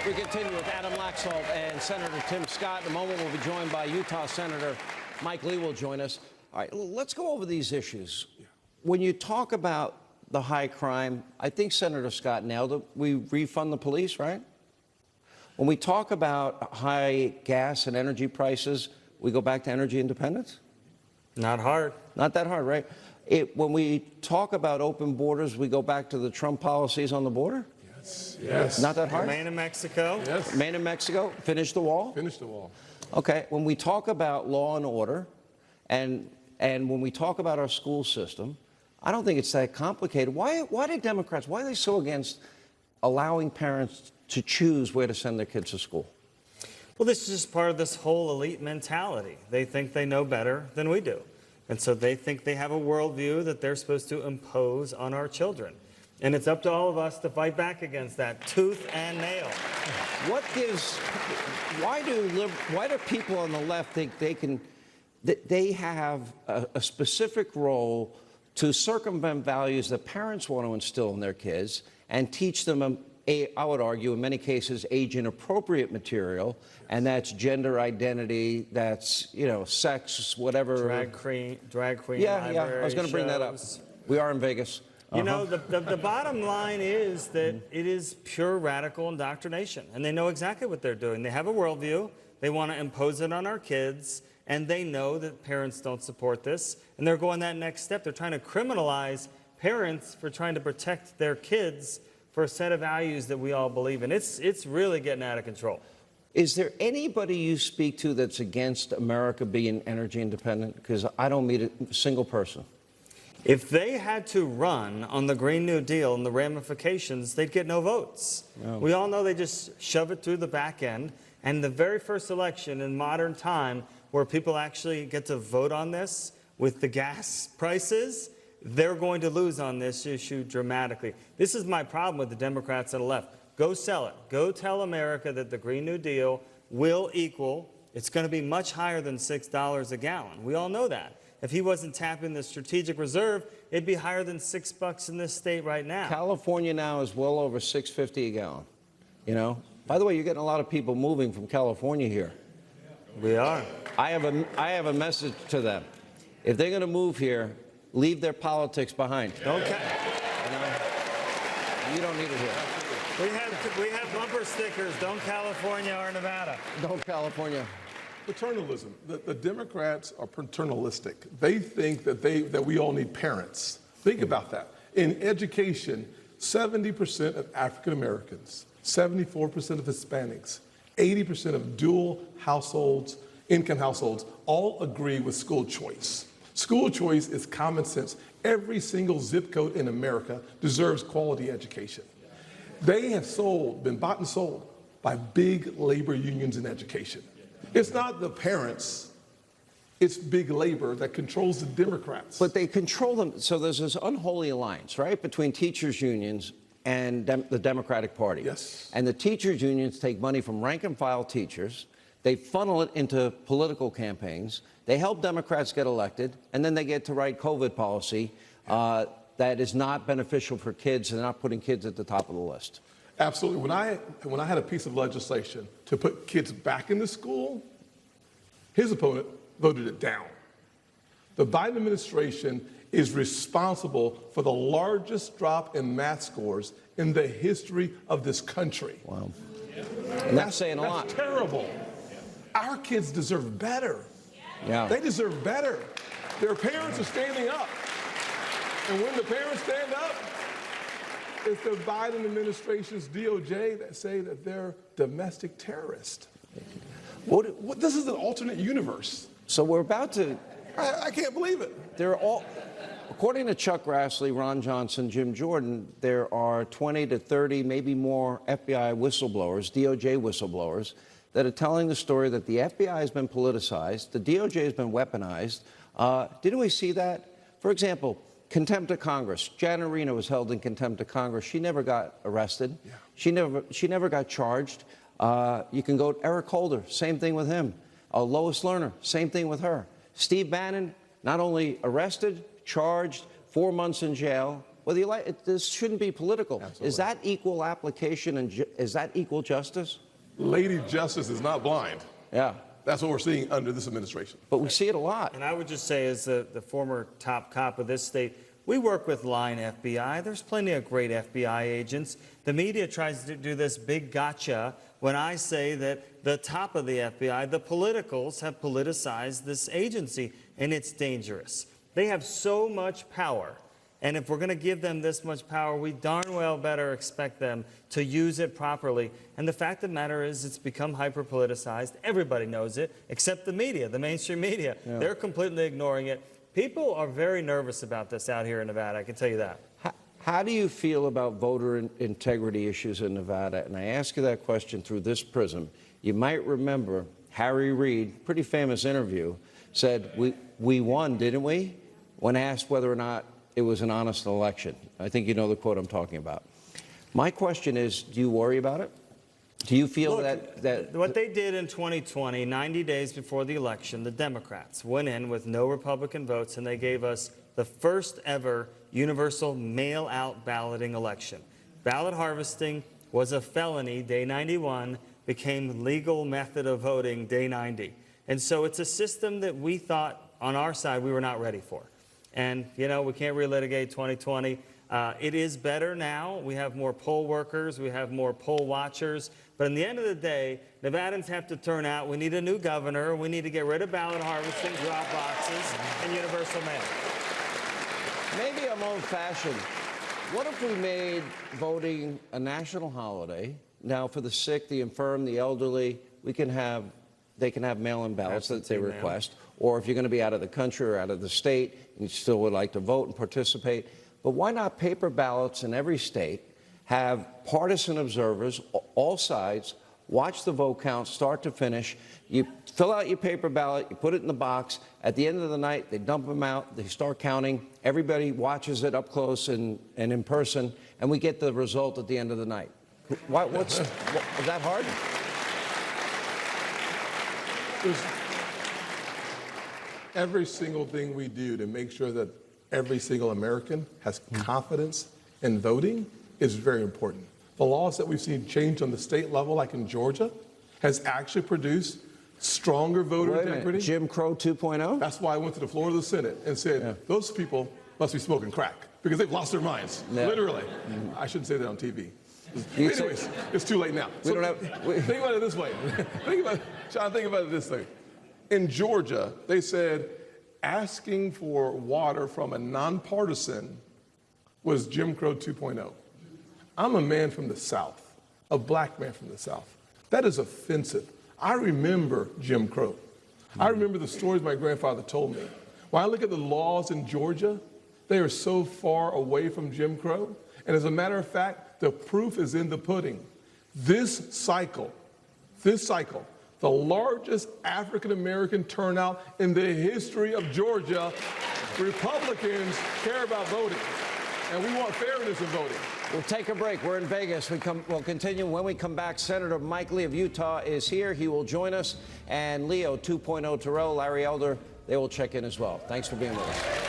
We continue with Adam Laxalt and Senator Tim Scott. In a moment, we'll be joined by Utah Senator Mike Lee will join us. All right, let's go over these issues. When you talk about the high crime, I think Senator Scott nailed it. We refund the police, right? When we talk about high gas and energy prices, we go back to energy independence? Not hard. Not that hard, right? When we talk about open borders, we go back to the Trump policies on the border? Yes. Not that hard? Remain in Mexico. Yes. Remain in Mexico, finish the wall? Finish the wall. Okay, when we talk about law and order, and when we talk about our school system, I don't think it's that complicated. Why do Democrats, why are they so against allowing parents to choose where to send their kids to school? Well, this is just part of this whole elite mentality. They think they know better than we do. And so they think they have a worldview that they're supposed to impose on our children. And it's up to all of us to fight back against that tooth and nail. Why do people on the left think they have a specific role to circumvent values that parents want to instill in their kids and teach them, I would argue, in many cases, age-inappropriate material, and that's gender identity, that's, sex, whatever. Drag queen. Yeah, I was going to bring that up. We are in Vegas. You know, the bottom line is that it is pure radical indoctrination, and they know exactly what they're doing. They have a worldview, they want to impose it on our kids, and they know that parents don't support this, and they're going that next step. They're trying to criminalize parents for trying to protect their kids for a set of values that we all believe in. It's really getting out of control. Is there anybody you speak to that's against America being energy independent? Because I don't meet a single person. If they had to run on the Green New Deal and the ramifications, they'd get no votes. No. We all know they just shove it through the back end. And the very first election in modern time where people actually get to vote on this with the gas prices, they're going to lose on this issue dramatically. This is my problem with the Democrats on the left. Go sell it. Go tell America that the Green New Deal will equal, it's going to be much higher than $6 a gallon. We all know that. If he wasn't tapping the strategic reserve, it'd be higher than $6 in this state right now. California now is well over $6.50 a gallon. By the way, you're getting a lot of people moving from California here. We are. I have a message to them. If they're going to move here, leave their politics behind. You don't need it here. We have bumper stickers. Don't California or Nevada. Don't California. Paternalism. The Democrats are paternalistic. They think that we all need parents. Think about that. In education, 70% of African Americans, 74% of Hispanics, 80% of dual households, income households, all agree with school choice. School choice is common sense. Every single zip code in America deserves quality education. They have been bought and sold by big labor unions in education. It's not the parents, it's big labor that controls the Democrats. But they control them. So there's this unholy alliance, right, between teachers' unions and the Democratic Party. Yes. And the teachers' unions take money from rank-and-file teachers. They funnel it into political campaigns. They help Democrats get elected, and then they get to write COVID policy that is not beneficial for kids and not putting kids at the top of the list. Absolutely. When I had a piece of legislation to put kids back into school, his opponent voted it down. The Biden administration is responsible for the largest drop in math scores in the history of this country. Wow. And that's saying a lot. That's terrible. Our kids deserve better. Yeah. They deserve better. Their parents are standing up. And when the parents stand up, it's the Biden administration's DOJ that say that they're domestic terrorists. This is an alternate universe. So we're about to... I can't believe it. They're all... According to Chuck Grassley, Ron Johnson, Jim Jordan, there are 20 to 30, maybe more FBI whistleblowers, DOJ whistleblowers, that are telling the story that the FBI has been politicized, the DOJ has been weaponized. Didn't we see that? For example, contempt of Congress. Janet Reno was held in contempt of Congress. She never got arrested. Yeah. She never got charged. You can go to Eric Holder, same thing with him. Lois Lerner, same thing with her. Steve Bannon, not only arrested, charged, 4 months in jail, Well, this shouldn't be political. Absolutely. Is that equal application and is that equal justice? Lady Justice is not blind. Yeah. That's what we're seeing under this administration. But we see it a lot. And I would just say, as the former top cop of this state, we work with line FBI. There's plenty of great FBI agents. The media tries to do this big gotcha when I say that the top of the FBI, the politicals, have politicized this agency, and it's dangerous. They have so much power. And if we're going to give them this much power, we darn well better expect them to use it properly. And the fact of the matter is it's become hyper-politicized. Everybody knows it, except the media, the mainstream media. Yeah. They're completely ignoring it. People are very nervous about this out here in Nevada, I can tell you that. How do you feel about voter integrity issues in Nevada? And I ask you that question through this prism. You might remember Harry Reid, pretty famous interview, said, we won, didn't we? When asked whether or not it was an honest election. I think you know the quote I'm talking about. My question is, do you worry about it? Do you feel that what they did in 2020, 90 days before the election, the Democrats went in with no Republican votes, and they gave us the first ever universal mail-out balloting election. Ballot harvesting was a felony day 91, became legal method of voting day 90. And so it's a system that we thought on our side we were not ready for. And, you know, we can't relitigate 2020. It is better now. We have more poll workers. We have more poll watchers. But in the end of the day, Nevadans have to turn out. We need a new governor. We need to get rid of ballot harvesting, drop boxes, and universal mail. maybe I'm old-fashioned. What if we made voting a national holiday? Now, for the sick, the infirm, the elderly, they can have mail-in ballots that they request. Or if you're going to be out of the country or out of the state, and you still would like to vote and participate. But why not paper ballots in every state, have partisan observers, all sides, watch the vote count, start to finish. You fill out your paper ballot, you put it in the box. At the end of the night, they dump them out, they start counting. Everybody watches it up close and in person, and we get the result at the end of the night. Is that hard? Every single thing we do to make sure that every single American has confidence in voting is very important. The laws that we've seen change on the state level, like in Georgia, has actually produced stronger voter integrity. Jim Crow 2.0? That's why I went to the floor of the Senate and said, those people must be smoking crack because they've lost their minds, literally. I shouldn't say that on TV. Anyways, it's too late now. Think about it this way. Sean, think about it this way. In Georgia, they said asking for water from a nonpartisan was Jim Crow 2.0. I'm a man from the South, a black man from the South. That is offensive. I remember Jim Crow. I remember the stories my grandfather told me. When I look at the laws in Georgia, they are so far away from Jim Crow. And as a matter of fact, the proof is in the pudding. This cycle, the largest African-American turnout in the history of Georgia, Republicans care about voting. And we want fairness in voting. We'll take a break. We're in Vegas. We'll continue. When we come back, Senator Mike Lee of Utah is here. He will join us. And Leo 2.0 Terrell, Larry Elder, they will check in as well. Thanks for being with us.